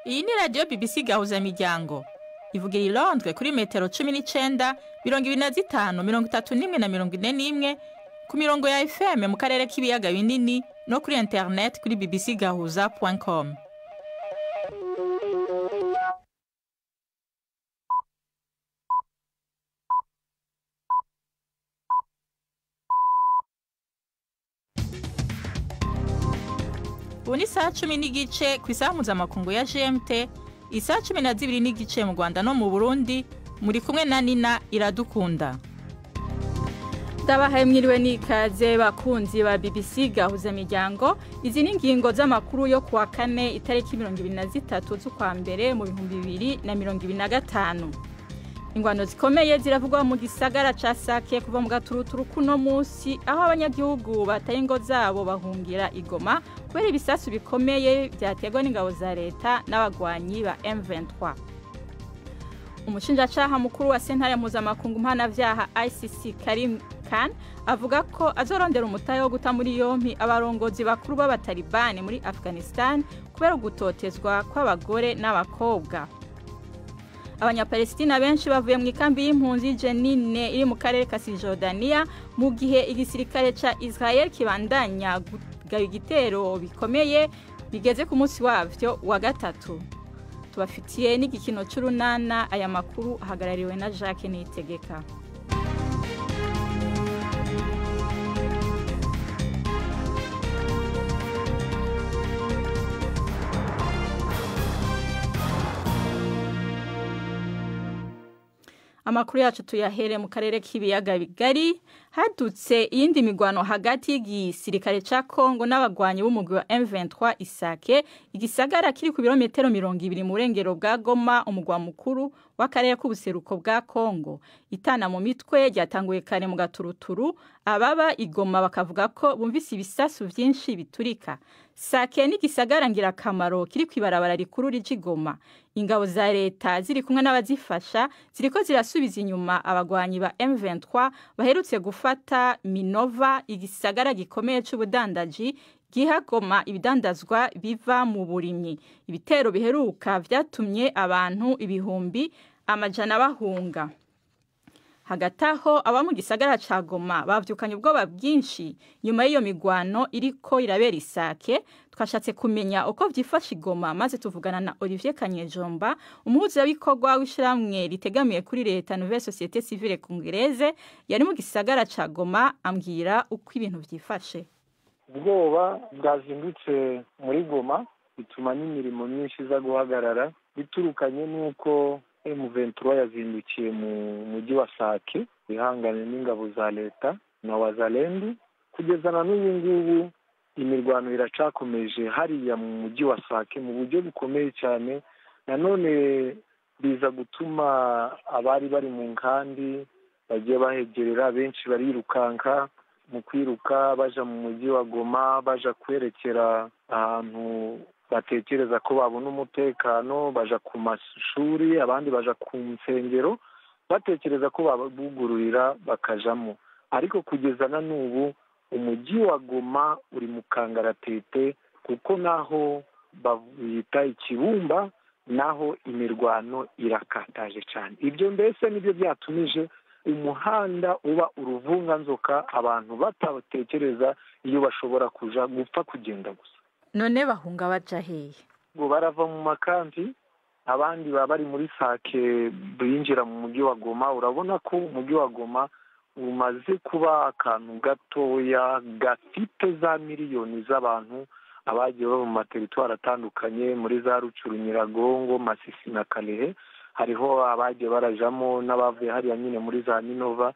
Iyi ni radiyo BBC Gahuzamiryango ivugira i Londres kuri metero 19, 25, 31 na 41 ku mirongo ya FM mu karere k'ibiyaga binini no kuri internet kuri bbcgahuza.com. Ubu ni saa 10 n'igice ku isaha mpuzamakungu ya GMT, isaha 12 n'igice mu Rwanda no mu Burundi. Muri kumwe na Nina Iradukunda. Ndabahaye mwiriwe n'ikaze bakunzi ba BBC Gahuzamiryango. Izi ni ingingo z'amakuru yo kuwa kane itariki 23 z'ukwa mbere mu 2025. Ingwano zikomeye ziravugwa mu gisagara ca Sake kuva mu gaturuturu kuno musi, aho abanyagihugu bataye ingo zabo bahungira Igoma kubera ibisasu bikomeye byategwa n'ingabo za leta n'abagwanyi ba M23. Umushinjacaha mukuru wa sentare mpuzamakungu mpanavyaha ICC Karim Khan avuga ko azorondera umutahe wo guta muri yompi abarongozi bakuru b'abatalibani muri Afghanistan kubera gutotezwa kw'abagore n'abakobwa. Abanyapalestina benshi bavuye mu ikambi y'impunzi Jenine iri mu karere ka Cisjordania mu gihe igisirikare ca Israel kibandanya gutega igitero bikomeye bigeze ku munsi wavyo wa gatatu. Tubafitiye n'igikino c'urunana. Aya makuru ahagarariwe na Jacques Niyitegeka. Amakuru yacu tuyahere mu karere k'ibiyaga bigari. Hadutse iyindi migwano hagati y'igisirikare ca Kongo n'abagwanyi b'umugwi wa M23 Isake, igisagara kiri ku birometero 200 mu burengero bwa Goma, umugwa mukuru w'akarere k'ubuseruko bwa Kongo. Itana mu mitwe ryatanguye kare mu gaturuturu, ababa Igoma bakavuga ko bumvise ibisasu vyinshi biturika. Sake ni gisagara ngirakamaro kiri kwibarabara rikuru rijigoma. Ingabo za leta ziri kumwe n'abazifasha ziriko zirasubiza inyuma abagwanyi ba M23 baherutse gufata Minova, igisagara gikomeye c'ubudandaji gihagoma ibidandazwa biva mu burimyi. Ibitero biheruka vyatumye abantu ibihumbi amajana bahunga. Hagataho aba mu gisagara ca Goma bavyukanye ubwoba bwinshi nyuma y'iyo migwano iriko irabera Isake. Twashatse kumenya uko vyifashe Goma maze tuvugana na Olivier Kanyejomba, umuhuzabikorwa w'ishiramwe ritegamiye kuri leta Nouvelle Société Civile Congolaise yari mu gisagara ca Goma, ambwira uko ibintu vyifashe. Ubwoba bwazindutse muri Goma bituma n'imirimo myinshi iza guhagarara, biturukanye n'uko M23 yazindukiye mu mujyi wa Sake bihanganye n'ingabo za leta na wazalendo. Kugeza na n'ubu ngubu imirwano iracakomeje hariya mu mujyi wa Sake mu buryo bukomeye cyane. Nanone biza gutuma abari bari mu nkandi bagiye bahegerera, benshi barirukanka. Mu kwiruka baja mu mujyi wa Goma, baja kwerekera ahantu batekereza ko babona umutekano, baja ku mashuri, abandi baja ku nsengero batekereza ko babugururira bakajamo. Ariko kugeza na n'ubu umujyi wa Goma uri mu kangaratete, kuko naho bita Ikibumba naho imirwano irakataje cyane. Ibyo mbese nibyo byatumije umuhanda uba uruvunganzoka, abantu batatekereza iyo bashobora kuja gupfa kugenda gusa. None bahunga baja hehe? Ngo barava mu makambi, abandi baba bari muri Sake binjira mu mujyi wa Goma. Urabona ko umujyi wa Goma umaze kuba akantu gatoya gafite za miliyoni z'abantu abagiye baba mu materitwari atandukanye muri za Rucuru, Nyiragongo, Masisi na Kalehe. Hariho abagiye barajamo n'abavuye hariya nyine muri za Minova,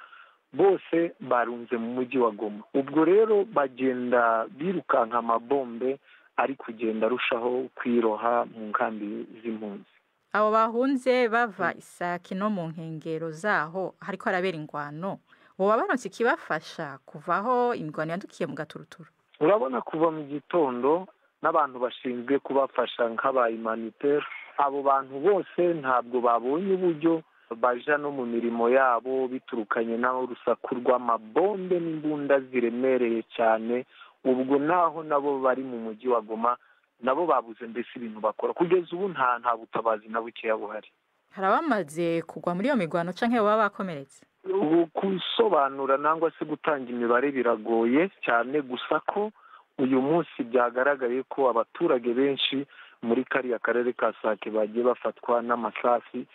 bose barunze mu mujyi wa Goma. Ubwo rero bagenda birukanka amabombe ari kugenda arushaho kwiroha mu nkambi z'impunzi. Abo bahunze bava Isake no mu nkengero zaho hariko harabera ingwano, boba baronse ikibafasha kuvaho ingwano yadukiye mu gaturuturu? Urabona kuva mu gitondo n'abantu bashinzwe kubafasha nk'aba humanitaire, abo bantu bose ntabwo babonye uburyo baja no mu mirimo yabo, biturukanye naho urusaku rw'amabombe n'imbunda ziremereye cyane. Ubwo naho nabo bari mu mujyi wa Goma nabo babuze mbese ibintu bakora kugeza ubu nta butabazi na bukeya buhari. Hari abamaze kugwa muri iyo mirwano canke baba bakomeretse? Ubu kusobanura nangwa se gutanga imibare biragoye cyane, gusa ko uyu munsi byagaragaye ko abaturage benshi muri kariya karere ka Sake bagiye bafatwa n'amasasi,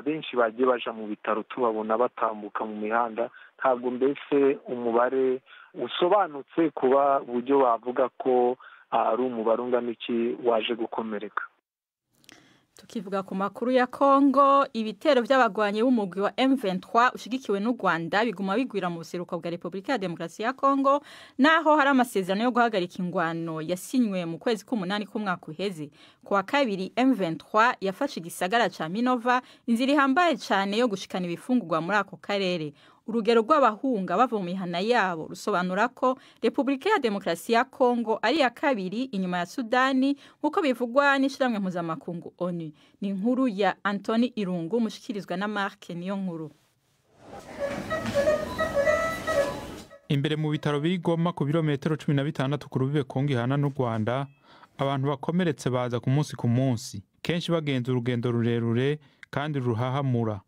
benshi bagiye baja mu bitaro tubabona batambuka mu mihanda. Ntabwo mbese umubare usobanutse kuba buryo bavuga ko ari umubare ungana iki waje gukomereka. Tukivuga ku makuru ya Kongo, ibitero by'abagwanyi b'umugwi wa M23 ushigikiwe n'u Rwanda biguma bigwira mu buseruko bwa Republika ya Demokarasi ya Kongo, naho hari amasezerano yo guhagarika ingwano yasinywe mu kwezi k'umunani k'umwaka uheze. Ku wa kabiri M23 yafashe igisagara ca Minova, inzira ihambaye cyane yo gushikana ibifungurwa muri ako karere. Urugero rw'abahunga bava mu mihana yabo rusobanura ko Republika ya Demokarasi ya Kongo ari ya kabiri inyuma ya Sudani, nkuko bivugwa n'ishiramwe mpuzamakungu ONU. Ni inkuru ya Anthony Irungu mushikirizwa na Mark niyo nkuru. Imbere mu bitaro biri Goma ku birometero 16 ku rubibe Kongo ihana n'u Rwanda, abantu bakomeretse baza ku munsi kenshi bagenza urugendo rurerure kandi ruhahamura.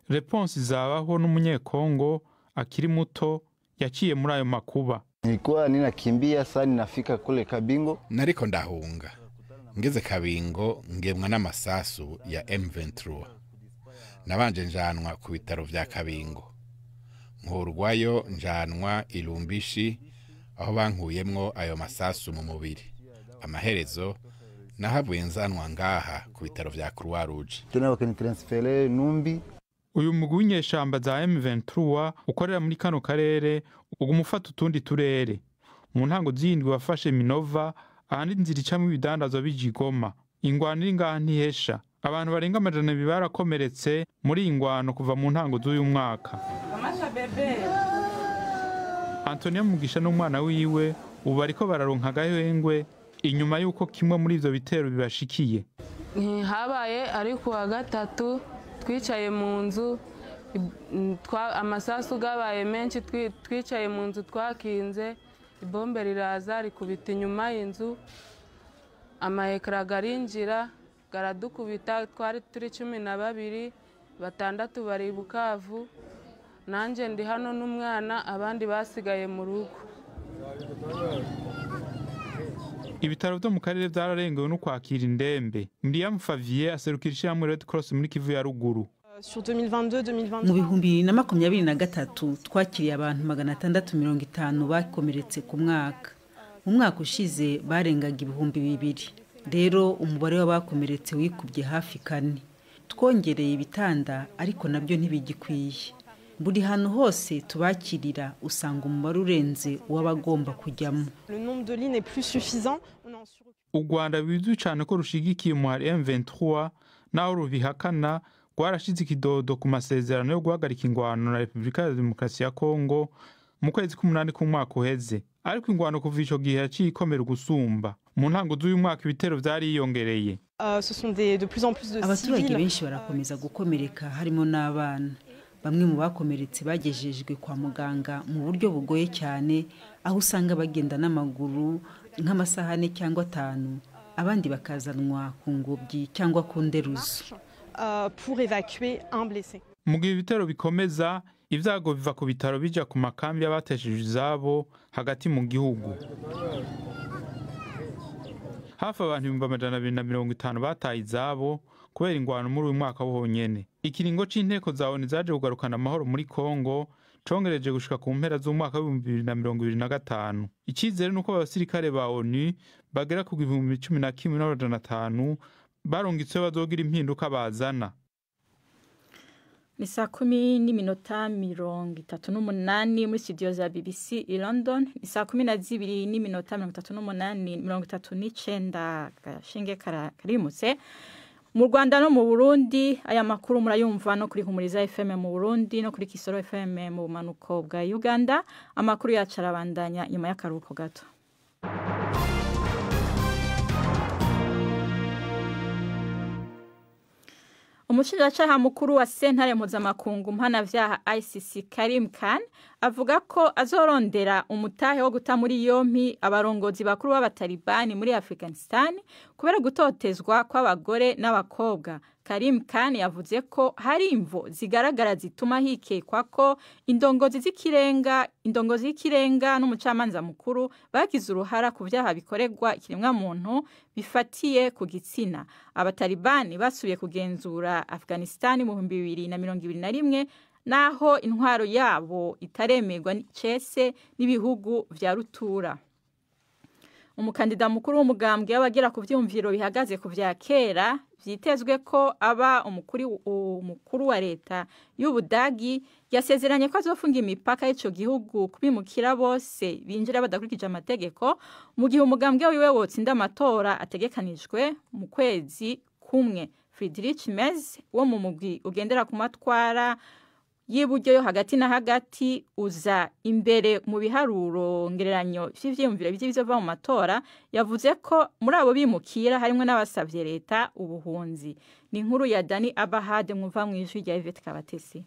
Response zabaho n'umunyekongo akiri muto yaciye muri ayo makuba. Nilikuwa ninakimbia sana nafika kule Kabingo. Nariko ndahunga. Ngeze Kabingo ngemwa n'amasasu ya M23. Nabanje njanwa ku bitaro vya Kabingo. Nkurwayo njanwa Ilumbishi aho bankuyemwo ayo masasu mu mubiri. Amaherezo nahavuye nzanwa ngaha ku bitaro vya Croix Rouge. Tena bakanitransfere Numbi. Uyu mugwi w'inyeshamba za M23 ukorera muri kano karere ugumufata utundi turere. Mu ntango z'indwi wafashe Minova, ahandi inzira icamwo ibidandazwa bija Goma. Ingwano iri ngaha ntihesha. Abantu barenga 200 barakomeretse muri ingwano kuva mu ntango z'uyu mwaka. Antonia Mugisha n'umwana wiwe ubu bariko bararonka agahengwe inyuma yuko kimwe muri ivyo bitero bibashikiye. Habaye ari ku wa gatatu twicaye mu nzu, amasasu gabaye menshi, twicaye mu nzu twakinze, ibombe riraza rikubita inyuma y'inzu, amahekara garinjira garadukubita, twari turi 12, 6 bari Bukavu, nanje ndi hano n'umwana, abandi basigaye mu rugo. Ibitaro byo mu karere byararengewe no kwakira indembe. Miriam Favier aserukira ishyirahamwe Red Cross muri Kivu ya ruguru. Mu bihumbi 2023 twakiriye abantu 650 bakomeretse ku mwaka. Mu mwaka ushize barengaga ibihumbi 200. Rero umubare w'abakomeretse wikubye hafi 4. Twongereye ibitanda ariko nabyo ntibigikwiye. Buri hantu hose tubakirira usanga umubare urenze w'abagomba kujyamo. U Rwanda bizwi cyane ko rushigikiye umuhari M23 naho rubihakana, rwarashize ikidodo ku masezerano yo guhagarika ingwano na Republika ya Demokarasi ya Kongo mu kwezi k'umunani k'umwaka uheze. Ariko ingwano kuva ico gihe yaciye ikomera gusumba. Mu ntango z'uyu mwaka ibitero vyariyongereye. Abaturage benshi barakomeza gukomereka harimo n'abana. Bamwe mu bakomeretse bagejejwe kwa muganga mu buryo bugoye cyane, aho usanga bagenda n'amaguru nk'amasaha 4 cyangwa 5, abandi bakazanwa ku ngobyi cyangwa ku nderuzo. Mu gihe ibitero bikomeza, ivyago biva ku bitaro bija ku makambi y'abatesheje izabo hagati mu gihugu. Hafi abantu 250 bataye izabo kubera ingwano muri uyu mwaka wonyene. Ikiringo c'inteko za ONU zaje kugarukana amahoro muri Kongo congereje gushika ku mpera z'umwaka wa 2025. Icizere nuko abasirikare ba ONU bagera ku 11,500 barungitswe bazogira impinduka bazana. Ni saa 10:38 muri studio za BBC i London. Ni saa 12:38 gashinge karimutse. Mu Rwanda no mu Burundi aya makuru murayumva no kuri Humuriza FM mu Burundi no kuri Kisoro FM mu manuko bwa Uganda. Amakuru yacu arabandanya nyuma y'akaruhuko gato. Umushinjacyaha mukuru wa sentare mpuzamakungu mpanavyaha ICC Karim Khan avuga ko azorondera umutahe wo guta muri yompi abarongozi bakuru b'abatalibani muri Afghanistan kubera gutotezwa kw'abagore n'abakobwa. Karim Khan yavuze ko hari imvo zigaragara zituma hikekwa ko indongozi z'ikirenga n'umucamanza mukuru bagize uruhara ku byaha bikorerwa ikiremwa muntu bifatiye ku gitsina. Abatalibani basubiye kugenzura Afghanistan mu 2021 naho intwaro yabo itaremerwa cese n'ibihugu vya rutura. Umukandida mukuru w'umugambwe y'abagera ku vyumviro bihagaze ku vya kera vyitezwe ko aba umukuru wa leta y'Ubudagi yasezeranye ko azofunga imipaka y'ico gihugu kubimukira bose binjira badakurikije amategeko mu gihe umugambwe wiwe wotsinda amatora ategekanijwe mu kwezi kumwe. Friedrich Merz wo mu mugwi ugendera ku matwara y'uburyo yo hagati na hagati uza imbere mu biharuro ngereranyo vy'ivyumviro bizova mu matora yavuze ko muri abo bimukira harimo n'abasavye leta ubuhunzi. Ni inkuru ya Dani Abahade mwumva mwijwi rya Yvette Kabatesi.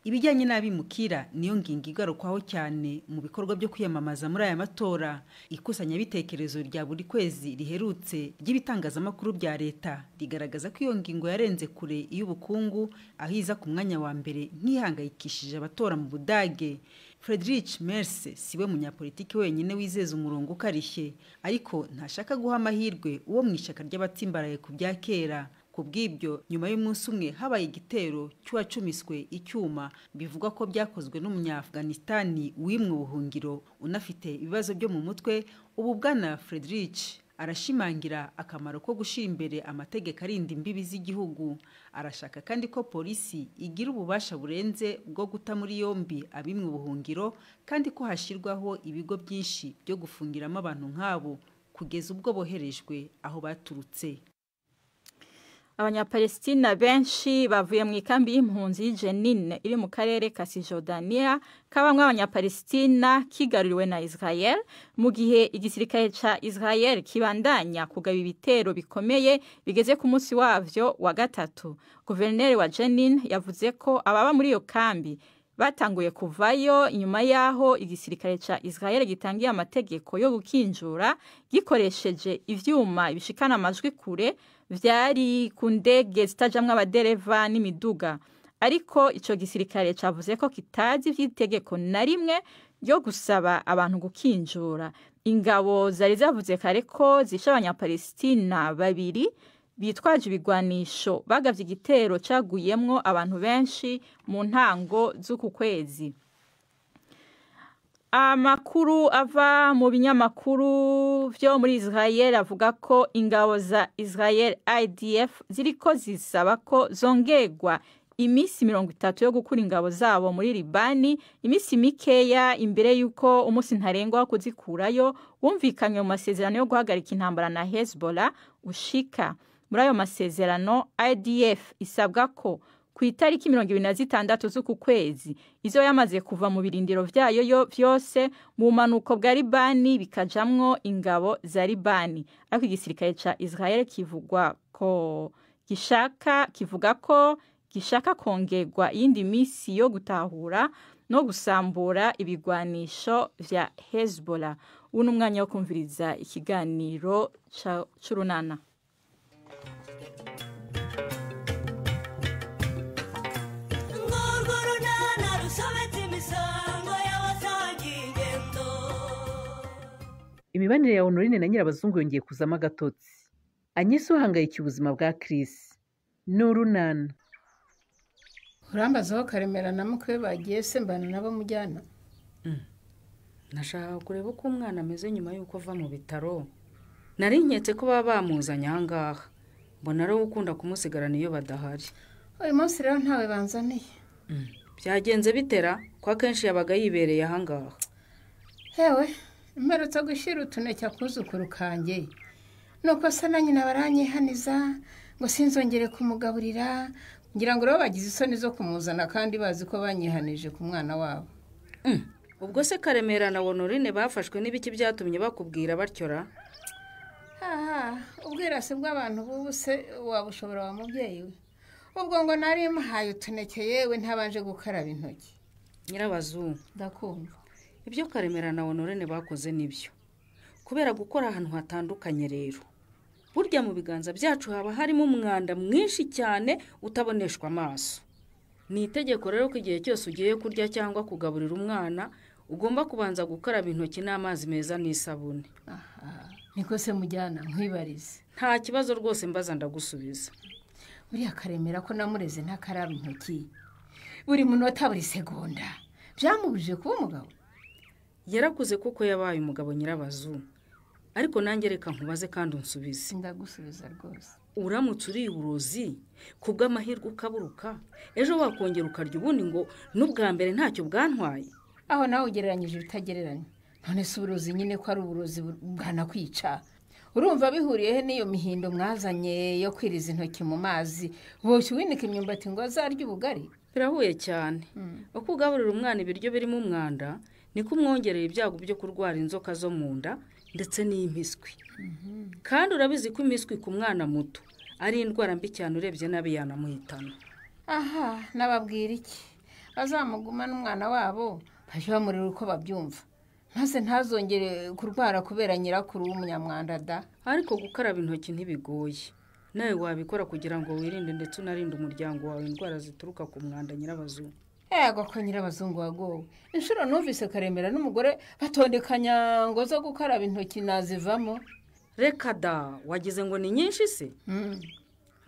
Ibijyanye n'abimukira niyo ngingo igarukwaho cyane mu bikorwa byo kwiyamamaza muri aya matora. Ikusanya bitekerezo rya buri kwezi riherutse ry'ibitangazamakuru bya leta rigaragaza ko iyo ngingo yarenze kure y'ubukungu aho iza ku mwanya wa mbere nk'ihangayikishije abatora mu Budage. Friedrich Merz siwe munyapolitiki wenyine wizeza umurongo ukarishye, ariko ntashaka guha amahirwe uwo mu ishaka ry'abatsimbaraye ku bya kera. Kubw'ibyo nyuma y'umunsi umwe habaye igitero cy'uwacumiswe icyuma bivugwa ko byakozwe n'umunya-Afghanistani wimwe ubuhungiro unafite ibibazo byo mu mutwe. Ubu bwana Friedrich arashimangira akamaro ko gushira imbere amategeko arinda imbibi z'igihugu. Arashaka kandi ko polisi igira ububasha burenze bwo guta muri yombi abimwe ubuhungiro kandi ko hashirwaho ibigo byinshi byo gufungiramo abantu nk'abo kugeza ubwo boherejwe aho baturutse. Abanyapalestina benshi bavuye mu ikambi y'impunzi y'Jenin iri mu karere ka Cisjordania kabamwe abanyapalestina kigaruriwe na Israel mu gihe igisirikare ca Israel kibandanya kugaba ibitero bikomeye bigeze ku munsi wavyo wa gatatu. Guverineri wa Jenin yavuze ko ababa muri iyo kambi batanguye kuvayo inyuma yaho igisirikare ca Israel gitangiye amategeko yo gukinjura gikoresheje ivyuma bishikana amajwi kure vyari ku ndege zitajamwe abadereva n'imiduga. Ariko ico gisirikare cavuze ko kitazi vy'itegeko na rimwe ryo gusaba abantu gukinjura. Ingabo zari zavuze kare ko zishe abanyapalestina babiri bitwaje ibigwanisho bagavye igitero caguyemwo abantu benshi mu ntango z'uku kwezi. Amakuru ava mu binyamakuru vyo muri Israel avuga ko ingabo za Israel IDF ziriko zisaba ko zongerwa imisi 30 yo gukura ingabo zabo muri Libani, imisi mikeya imbere yuko umunsi ntarengwa wo kuzikurayo wumvikanywe mu masezerano yo guhagarika intambara na Hezbollah ushika. Muri ayo masezerano IDF isabwa ko ku itariki 26 z'uku kwezi izo yamaze kuva mu birindiro vyayo vyose mu manuko bwa Libani bikajamwo ingabo za Libani. Ariko igisirikare ca Israel kivuga ko gishaka kongerwa iyindi misi yo gutahura no gusambura ibigwanisho vya Hezbollah. Uno mwanya wo kumviriza ikiganiro c'urunana. Imibanire ya Honorine na Nyirabazungu yongeye kuzamo agatotsi. Anyise uhangayikiye ubuzima bwa Chris. N'urunana. Urambazaho Karemera na mukwe bagiye sembana nabo mujyana. Nashaka kureba uko umwana ameze nyuma yuko ava mu bitaro. Nari nketse ko baba bamuzanye ahangaha. Mbona ari ukunda kumusigarana iyo badahari. Uyu munsi rero ntawe banzaniye. Byagenze bitera kwa kenshi yabaga yibereye ahangaha. Hewe mperutse gushira utuneke kuzukuru kanjye. Nuko se na nyina baranyihaniza ngo sinzongere kumugaburira, ngira ngo rero bagize isoni zo kumuzana kandi bazi ko banyihanije ku mwana wabo. Ubwo se Karemera na Honorine bafashwe n'ibiki byatumye bakubwira batyora? Ubwirasi bw'abantu bubuse wabushobora wa mubyeyi we. Ubwo ngo nari muhaye utuneke yewe ntabanje gukaraba intoki. Nyirabazu, ndakumva. ibyo Karemera na Honorine bakoze nibyo. Kubera gukora ahantu hatandukanye rero. Burya mu biganza byacu haba harimo umwanda mwinshi cyane utaboneshwa amaso. Ni itegeko rero ko igihe cyose ugiye kurya cyangwa kugaburira umwana ugomba kubanza gukaraba intoki n'amazi meza n'isabune. Aha, niko se mujyana nkwibarize. Nta kibazo rwose mbaza ndagusubiza. Buriya Karemera ko namureze ntakaraba intoki. Buri munota buri segonda. Byamubujije kuba umugabo. Yarakuze kuko yabaye umugabo Nyirabazu. Ariko nanjye reka nkubaze kandi unsubize. Ndagusubiza rwose. Uramutse uri uburozi kubw'amahirwe ukaburuka ejo wakongera ukarya ubundi ngo n'ubwa mbere ntacyo bwantwaye. Aho nawe ugereranyije utagereranya. None se uburozi nyine ko ari uburozi bwanakwica. Urumva bihuriye he n'iyo mihindo mwazanye yo kwiriza intoki mu mazi boshye winika imyumbati ngo azarye ubugari? Birahuye cyane. Uko ugaburira umwana ibiryo birimo umwanda niko umwongerera ibyago byo kurwara inzoka zo mu nda ndetse n'impiswi. Kandi urabizi ko impiswi ku mwana muto ari indwara mbi cyane urebye nabi yanamuhitana. Aha, nababwira iki? Bazamugumana umwana wabo bajye bamurira uko babyumva. Maze ntazongere kurwara kubera nyirakuru w'umunyamwanda da. Ariko gukaraba intoki ntibigoye. Nawe wabikora kugira ngo wirinde ndetse unarinde umuryango wawe indwara zituruka ku mwanda Nyirabazu. Ego ko Nyirabazungu wagowe. Inshuro numvise Karemera n'umugore batondekanya ngo zo gukaraba intoki nazivamo. Reka da, wagize ngo ni nyinshi se?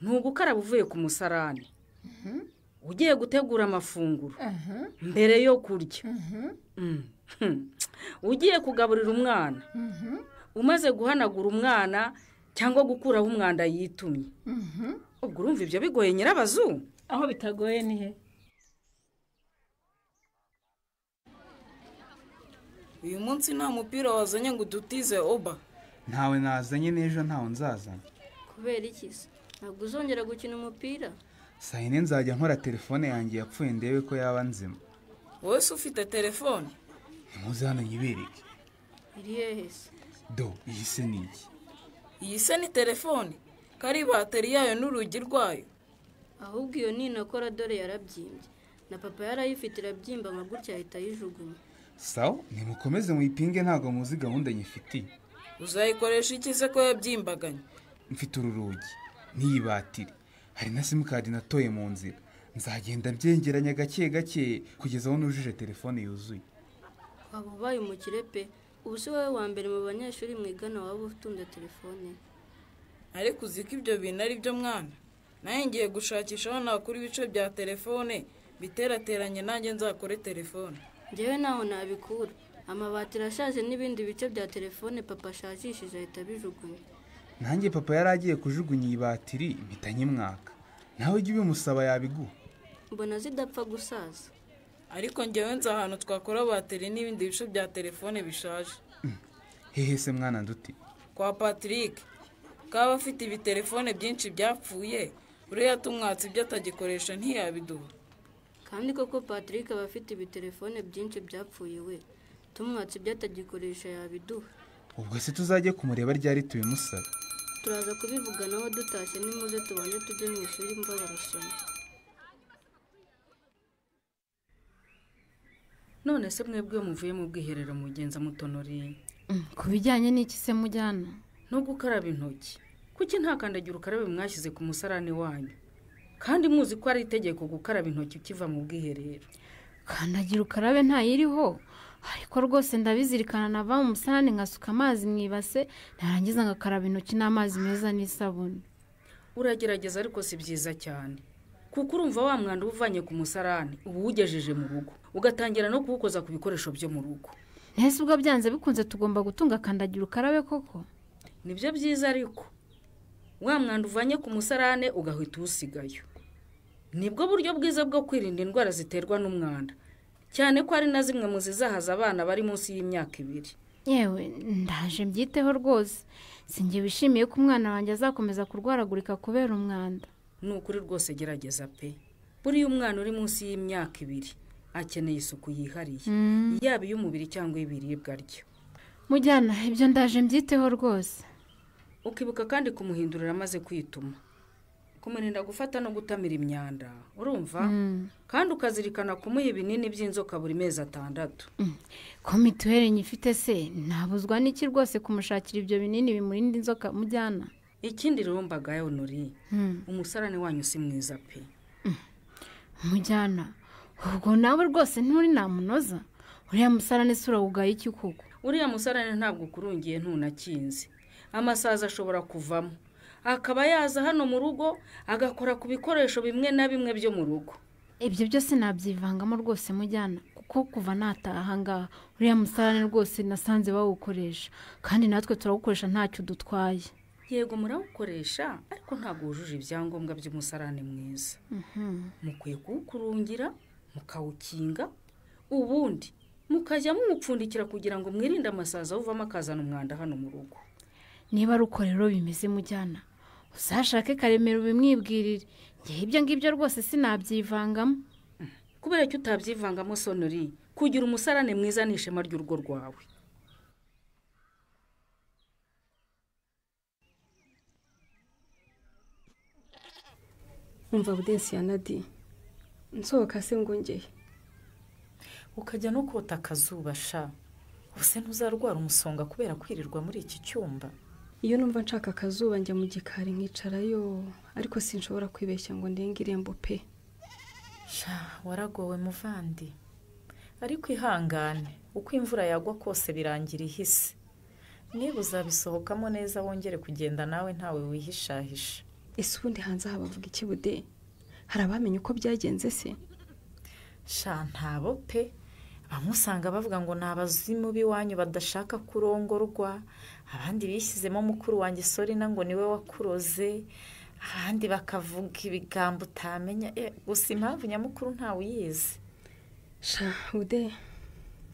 Ntugukaraba uvuye ku musarani. Ugiye gutegura amafunguro. Mbere yo kurya. Ugiye kugaburira umwana. Umaze guhanagura umwana cyangwa gukuraho umwanda yitumye. Ubwo urumva ibyo bigoye Nyirabazu? Aho bitagoye ni he? Uyu munsi nta mupira wazanye ngo dutize Oba. Ntawe nazanye n'ejo ntawe nzazana. Kubera iki se? Ntabwo uzongera gukina umupira? Saa yine nzajya nkora telefone yanjye yapfuye ndebe ko yaba nzima. Wowe se ufite telefone? Nimuze hano nyibereke. Iri hehe se? Do, iyi se ni iki? Iyi se ni telefone? Kari bateri yayo n'urugi rwayo? Ahubwo iyo ninakora dore yarabyimbye. Na papa yarayifite irabyimba nka gutya ahita yijugunya. Sawa, nimukomeze muyipinge ntago muzi gahunda nyifitiye. Uzayikoresha iki se ko yabyimbaganye? Mfite ururugi, n'iyi batiri. Hari na simukadi natoye mu nzira. Nzagenda byengeranya gake gake kugeza aho nujuje telefone yuzuye. Waba ubaye umukire pe. Ubu si wowe wa mbere mu banyeshuri mwigana waba utunze telefone. Ariko uzi ko ibyo bintu ari byo mwana. Naye ngiye gushakisha aho nakura ibice bya telefone biterateranye nanjye nzakore telefone. Njyewe naho nabikura. Amabati arashaje n'ibindi bice bya telefone papa ashakishije ahita bijugunya. Nanjye papa yaragiye kujugunya iyi batiri impita nyimwaka. Nawe ujye ubimusaba yabiguha. Mbona zidapfa gusaza. Ariko njyewe nzi ahantu twakora bateri n'ibindi bice bya telefone bishaje. Hehe se mwana nduti? Kwa Patrick. Kaba afite ibitelefone byinshi byapfuye. Uriya tumwatsi ibyo atagikoresha ntiyabiduha. Kandi koko Patrick aba afite ibitelefone byinshi byapfuye we. Tumwatsi ibyo atagikoresha yabiduha. Ubwo se tuzajye kumureba ryari tubimusaba? Turaza kubivuganaho dutashye nimuze tubanje tujye mu ishuri mba barasoma. None se mwebwe muvuye mu bwiherero mugenza mutonoriye? Ku bijyanye n'iki se mujyana? No gukaraba intoki. Kuki nta kandagira ukarabe mwashyize ku musarani wanyu? Kandi muzi ko ari itegeko gukaraba intoki ukiva mu bwiherero. Kandagira ukarabe ntayiriho. Ariko rwose ndabizirikana nava mu musarani ngasuka amazi mu ibase narangiza ngakaraba intoki n'amazi meza n'isabune. Uragerageza ariko si byiza cyane. Kuko urumva wa mwanda uvanye ku musarani ubu ugejeje mu rugo ugatangira no kuwukoza ku bikoresho byo mu rugo. Nese ubwo byanze bikunze tugomba gutunga kandagira ukarabe koko? Nibyo byiza ariko wa mwanda uvanye ku musarane ugahita usigayo. Nibwo buryo bwiza bwo kwirinda indwara ziterwa n'umwanda. Cyane ko ari na zimwe mu zizahaza abana bari munsi y'imyaka 2. Yewe ndaje mbyiteho rwose. Singiye bishimiye ko umwana wanjye azakomeza kurwaragurika kubera umwanda. Nukuri rwose gerageza pe. Buri umwana uri munsi y'imyaka 2 akeneye isuku yihariye. Yaba y'umubiri cyangwa y'ibiribwa ryo. Mujyana ibyo ndaje mbyiteho rwose. Ukibuka kandi kumuhindurira amaze kwituma. kumurinda gufata no gutamira imyanda urumva kandi ukazirikana kumuha ibinini by'inzoka buri mezi 6. ko mituweli nyifite se ntabuzwa n'iki rwose kumushakira ibyo binini bimurinda inzoka mujyana. Ikindi rumbaga yo Nuri umusarane wanyu si mwiza pe. Mujyana ubwo nawe rwose nturi namunoza uriya musarane sura ugaye iki kuko uriya musarane ntabwo kurungiye ntunakinze amasaza ashobora kuvamo akaba yaza hano mu rugo agakora ku bikoresho bimwe na bimwe byo mu rugo. Ibyo byose nabyivangamo rwose mujyana kuko kuva nataha ngaha uriya musarane rwose nasanze bawukoresha kandi natwe turawukoresha ntacyo dutwaye. Yego murawukoresha ariko ntabwo wujuje ibyangombwa by'umusarane mwiza. Mukwiye kuwukurungira mukawukinga ubundi mukajya mumupfundikira kugira ngo mwirinde amasaza uvamo akazana umwanda hano mu rugo. Niba ari uko rero bimeze mujyana uzashake Karemera ubimwibwirire ngiye ibyo ngibyo rwose sinabyivangamo. Kubera cyo utabyivangamo Sonori kugira umusarane mwiza n'ishema ry'urugo rwawe. Umva Budensi ya Nadi nsohoka se ngo ngeye ukajya no kota akazuba sha ubuse ntuzarwara umusonga kubera kwirirwa muri iki cyumba. Iyo numva nshaka akazuba njya mu gikari nkicarayo ariko sinshobora kwibeshya ngo ndenge irembo pe. Sha waragowe muvandi ariko ihangane uko imvura yagwa kose birangira ihise. Niba uzabisohokamo neza wongere kugenda nawe ntawe wihishahisha. Ese ubundi hanze habavuga iki Bude? Hari abamenye uko byagenze se? Sha ntabo pe amusanga bavuga ngo nabazimu biwanyu badashaka kurongorwa abandi bishyizemo mukuru wanjye Sorina ngo niwe wakuroze abandi bakavuga ibigambo utamenya gusa impamvu nyamukuru ntawe uyizi. Sha Bude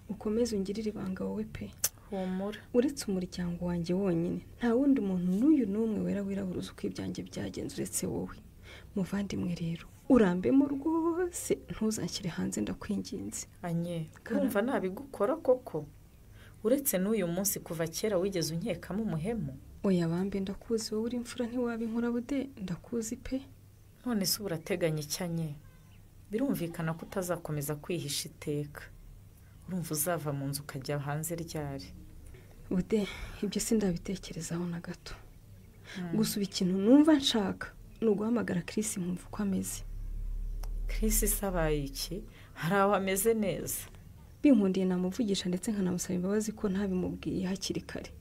ukomeze ungirire ibanga wowe pe. Humura uretse umuryango wanjye wonyine nta wundi muntu n'uyu n'umwe wera wiraburuza uko ibyanjye byagenze uretse wowe muvandimwe. Rero urambemo rwose ntuzanshyire hanze ndakwinginze. Anye kumva nabigukora koko uretse n'uyu munsi kuva kera wigeze unkekamo umuhemu. Oya bambe ndakuzi wowe uri imfura ntiwabinkora Bude ndakuzi pe. None se urateganya icyanye birumvikana ko utazakomeza kwihisha iteka. Urumva uzava mu nzu ukajya hanze ryari? Bude ibyo sindabitekerezaho na gato. Gusa ikintu numva nshaka ni uguhamagara Chris nkumva uko ameze. Chris sabaye iki? Hari aho ameze neza? Binkundiye namuvugisha ndetse nkanamusaba imbabazi ko ntabimubwiye hakiri kare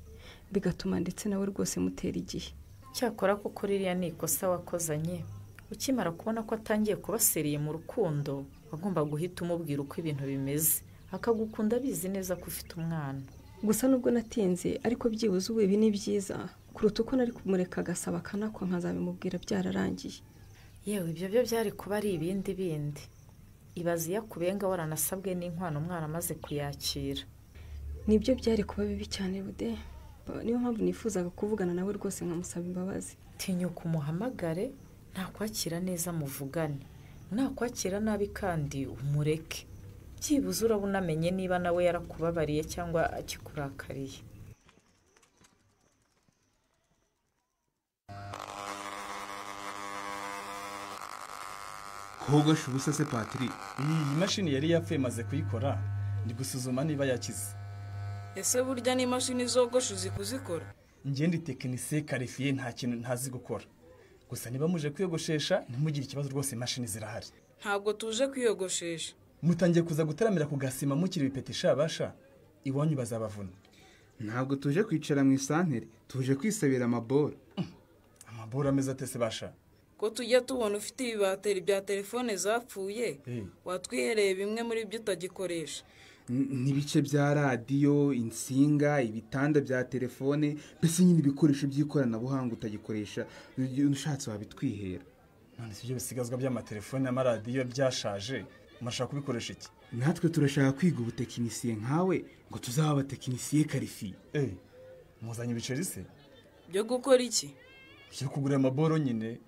bigatuma ndetse nawe rwose mutera igihe. Cyakora kuko ririya ni ikosa wakozanye ukimara kubona ko atangiye kubaseriye mu rukundo wagomba guhita umubwira uko ibintu bimeze akagukunda bizi neza ko ufite umwana. Gusa nubwo natinze ariko byibuze ubu ibi ni byiza kuruta uko nari kumureka agasaba kanako nkazabimubwira byararangiye. Yewe ibyo byo byari kuba ari ibindi bindi. Ibazi yakubenga waranasabwe n'inkwano umwana amaze kuyakira. Nibyo byari kuba bibi cyane Bude. Niyo mpamvu nifuzaga kuvugana nawe rwose nkamusaba imbabazi. Tinyuka umuhamagare ntakwakira neza muvugane. Nakwakira nabi kandi umureke. Byibuze urabona amenye niba nawe yarakubabariye cyangwa akikurakariye. Kogosha ubusa se Patri. Iyi mashini yari yapfuye maze kuyikora ndi gusuzuma niba yakize. Ese burya ni imashini zogosha uzi kuzikora? Njye ndi tekinisiye karifiye nta kintu ntazi gukora. Gusa niba muje kwiyogoshesha ntimugire ikibazo rwose imashini zirahari. Ntabwo tuje kwiyogoshesha. Mutangiye kuza gutaramira ku gasima mukiri bipetisha basha iwanyu bazabavuna. Ntabwo tuje kwicara mu isantere tuje kwisabira amabora. Amabora ameze atese basha. Ko tujya tubona ufite ibibateri bya telefone zapfuye watwihereye bimwe muri byo utagikoresha. Nibice bya radio, insinga, ibitanda bya telefone, bese nyine ibikoresho by'ikoranabuhanga utagikoresha ushatse wabitwihera. None sibyo bisigazwa by'amatelefone n'amaradiyo byashaje mashaka kubikoresha iki? Natwe turashaka kwiga ubutekinisiye nkawe ngo tuzaba abatekinisiye karifi. Muzanye ibiceri se? Byo gukora iki? Byo kugura amaboro nyine.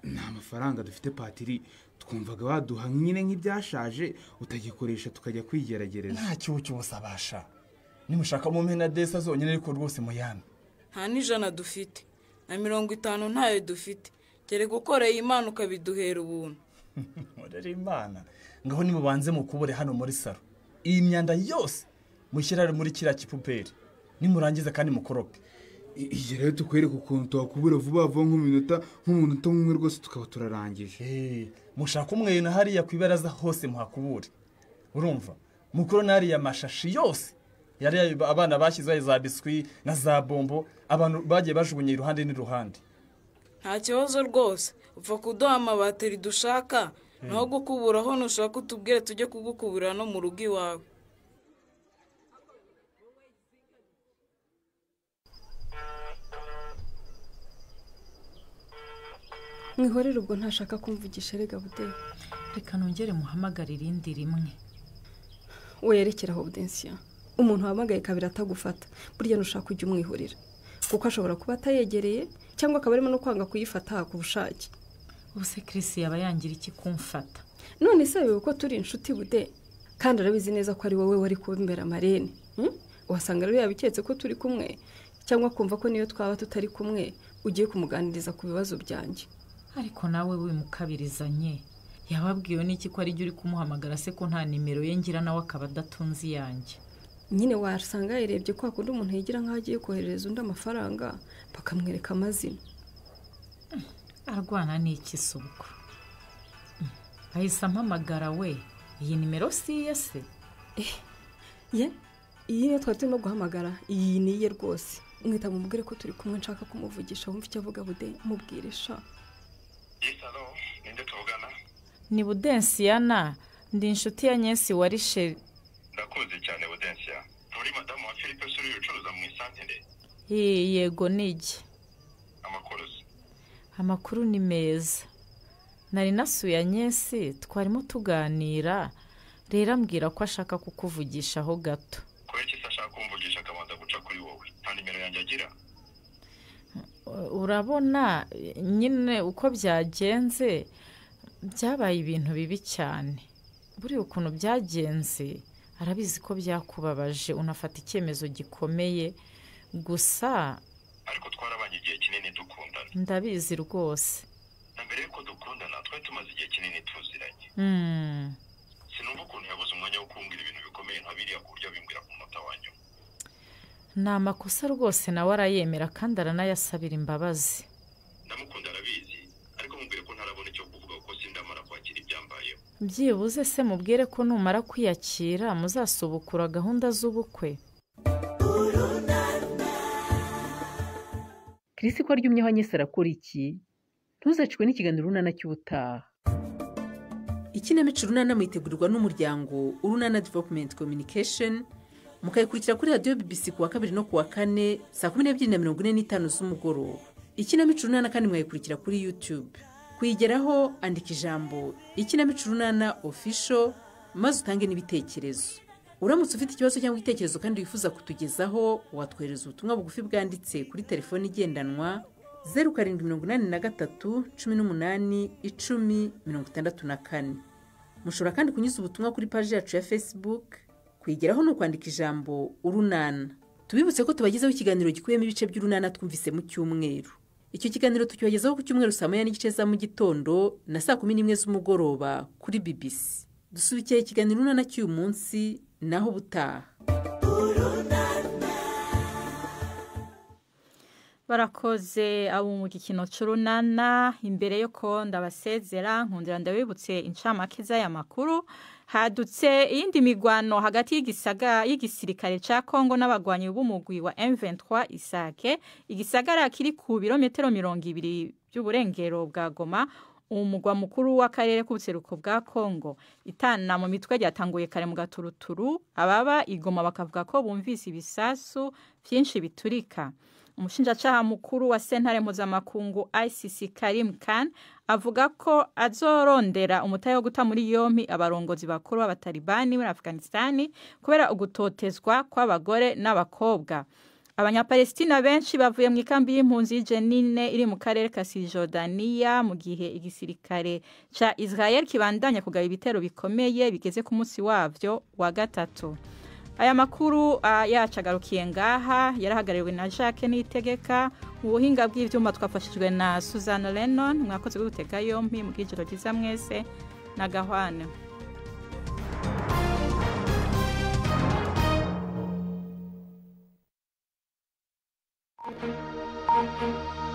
Nta mafaranga dufite Patiri twumvaga waduha nyine nk'ibyashaje utagikoresha tukajya kwigeragereza. Nta cyucyo busabasha. Nimushaka mu mpena desa zonyine ariko rwose muyambe. Nta n'ijana dufite na 50 ntayo dufite. kereka ukoreye Imana ukabiduhera ubuntu. Rero Imana ngaho nimubanze mukubure hano muri saro. Iyi myanda yose mushyirare muri kiriya kipuperi. Nimurangiza kandi mukorope. Iyi rero tukwereka ukuntu twakubura vuba vuba nk'umunota umwe rwose tukaba turarangije. Mushaka umwena hariya kwibaraza hose muhakubure. Urumva? Mukuru nari ya mashashi yose. Yari abana bashyizeho za biswi na za bombo, abantu bagiye bajugunye iruhande n'iruhande. Nta kibazo rwose. Upfa kuduha amabateri dushaka, naho gukuburaho nushaka utubwire tujye kugukuburira no mu rugo iwawe. Mwihorere ubwo ntashaka kumvugisha rega bude. Reka nongere muhamagara irindi rimwe. Werekeraho Budensia. Umuntu wahamagaye kabiri atagufata. Burya nushaka kujya umwihorera. Kuko ashobora kuba atayegereye cyangwa akaba arimo no kwanga kuyifata ku bushake. Ubuse Chris yaba yangira iki kumfata? None se wewe ko turi inshuti bude kandi arabizi neza ko ari wowe wari kubimbera marene. Wasanga rero yabiketse ko turi kumwe cyangwa kumva ko niyo twaba tutari kumwe ugiye kumuganiriza ku bibazo byanjye. Ariko nawe wimukabirizanye. Yababwiye n'iki ko ari uri kumuhamagara se ko nta nimero ye ngira nawe akaba adatunzi yanjye. Nyine wasanga yarebye ko akunda umuntu yigira nkaho agiye koherereza undi amafaranga bakamwereka amazina. Arwana n'iki subwo? Ahise ampamagara we. Iyi nimero si iye se? Ye? Iyi niyo twari turimo guhamagara. Iyi ni iye rwose. Mwita mumubwire ko turi kumwe nshaka kumuvugisha wumva icyo avuga bude mubwire sha. Yes, hello. Ninde tuvugana? Ni Budensiana. Ndi inshuti ya Nyesi wa Risheri. Ndakuzi cyane Budensia. Nturi madamu wa Philippe Suri ucuruza mu isantere? Yego niki. Amakuru ni meza. Nari nasuye Nyesi twarimo tuganira. Rero ambwira ko ashaka kukuvugishaho gato. Ko iki ashaka kumvugisha akabanza guca kuri wowe? Nta nimero yanjye agira? Urabona nyine uko byagenze byabaye ibintu bibi cyane. Buri ukuntu byagenze arabizi ko byakubabaje unafata icyemezo gikomeye gusa ariko twarabanye igihe kinini dukundana. Ndabizi rwose. Na mbere yuko dukundana twari tumaze igihe kinini tuziranye. Sinumva ukuntu yabuze umwanya wo kumbwira ibintu bikomeye nka biriya ku buryo bimbwira ku munota wanyu. Ni amakosa rwose nawe arayemera kandi aranayasabira imbabazi. Ndamukunda arabizi ariko mubwire ko ntarabona icyo kuvuga kuko sindamara kwakira ibyambayeho. Byibuze se mubwire ko numara kwiyakira muzasubukura gahunda z'ubukwe. Chris ko aryumyeho Nyesi arakora iki? Ntuzacwe n'ikiganiro Urunana cy'ubutaha. Ikinamico Urunana mwitegurirwa n'umuryango Urunana Development Communication mukayikurikira kuri radio BBC kuwa 2 no kuwa 4 saa 12:45 z'umugoroba. Ikinamico Urunana kandi mwayikurikira kuri YouTube. Kuyigeraho andika ijambo Ikinamico Urunana official maze utange n'ibitekerezo. Uramutse ufite ikibazo cyangwa igitekerezo kandi wifuza kutugezaho watwohereza ubutumwa bugufi bwanditse kuri telefone igendanwa 0783 18 10 64. Mushobora kandi kunyuza ubutumwa kuri page yacu ya Facebook. Kuyigeraho no kwandika ijambo Urunana. Tubibutse ko tubagezaho ikiganiro gikuyemo ibice by'Urunana twumvise mu cyumweru. Icyo kiganiro tukibagezaho ku cyumweru saa 9:30 za mu gitondo na saa 11 z'umugoroba kuri BBC. Dusubikiye ikiganiro Urunana cy'uyu munsi naho butaha. Barakoze abo mu gikino cy'Urunana. Imbere yo ko ndabasezera nkundira ndabibutse incamake z'aya makuru. Hadutse iyindi migwano hagati y'igisirikare ca Kongo n'abagwanyi b'umugwi wa M23 Isake. Igisagara kiri ku birometero 200 by'uburengero bwa Goma, umugwa mukuru w'akarere k'ubuseruko bwa Kongo. Itana mu mitwe ryatanguye kare mu gaturuturu, ababa igoma bakavuga ko bumvise ibisasu byinshi biturika. Umushinjacaha mukuru wa sentare mpuzamakungu ICC Karim Khan avuga ko azorondera umutahe wo guta muri yompi abarongozi bakuru b'abatalibani muri Afghanistan kubera ugutotezwa kw'abagore n'abakobwa. Abanyapalestina benshi bavuye mu ikambi y'impunzi y'Jenine iri mu karere ka Cisjordania mu gihe igisirikare ca Israel kibandanya kugaba ibitero bikomeye bigeze ku munsi wavyo wa gatatu. aya makuru yacagarukiye ngaha yarahagarariwe na Jacques Nitegeka mu buhinga bw'ivyuma twafashijwe na Suzanne Lennon mwakoze gutega yompi mu gijoro giza mwese na Gahwane. Thank you.